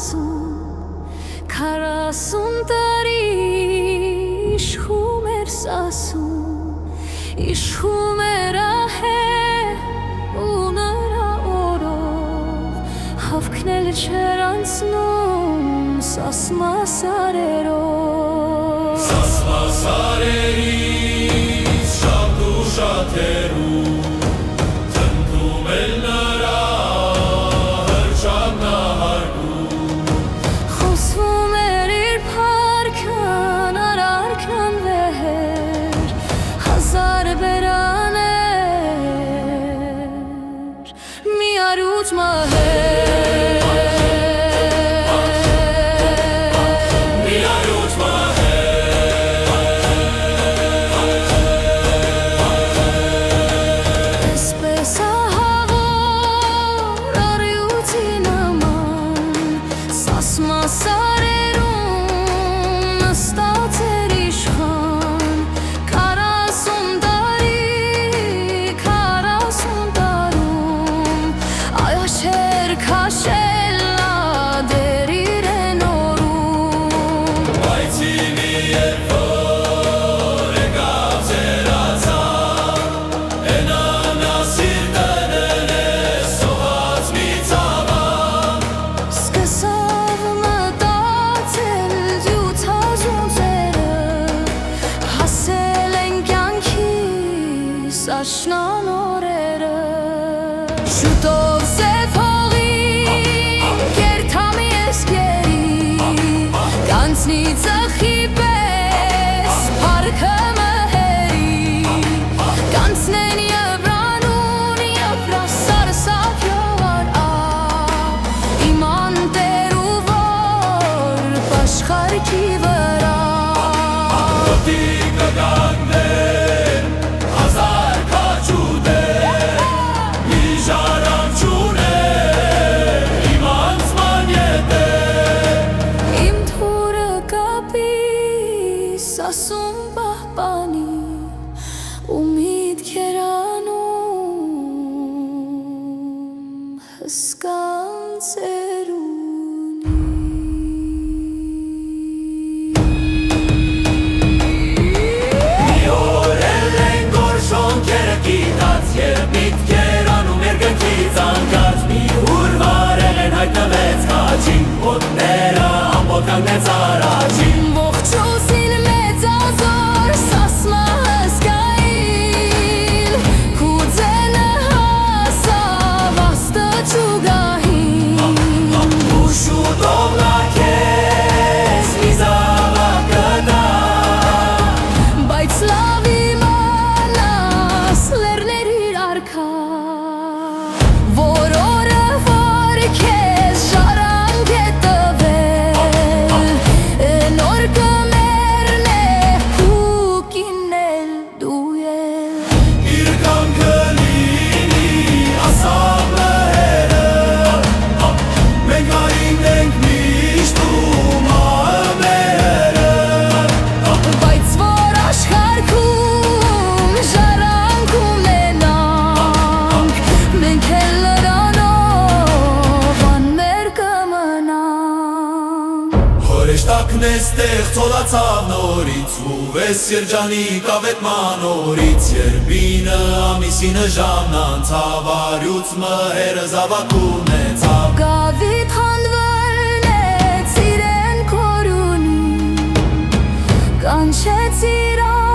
մազում, 40 տարի իշխում էր սասում, իշխում էր ահեղ ու նրա օրով, հավքնել չէր անցնում սասմա սարերով։ Սասմա սարերից շատ ու շատերում տնտում էլ նրա հրճանահարգում, խոսվում էր իր փառքն, արարքն անվեհեր, 1000 բերաներ, մի արուծ մահեր։ Աշնան օրերը շուտով սև հողի կերթամի էսկերի կանցնի ծխի պես փառքը մհերի կանցնեն եվրանուն եվրասար սավյար իման տեր ու որ պաշխարքի վրա Սասում պահպանի ու միտքեր անում հսկան ծերունի։ Մի օր էլ են գորշոն կերը կիտած, երբ միտքեր անում երկնքից անկած, մի ուր վարել են հայտնվեց խաչին, ոտները ամբոտ կանգնեց առաջին, Հրեշտակն է ստեղծոլացավ նորից ու վես երջանիկ ավետման օրից, երբինը ամիսինը ժամն անցավ, մհերը զավակ ունեցավ, գավիթ հանվելնեց իրեն կորունի, կանչեց իրան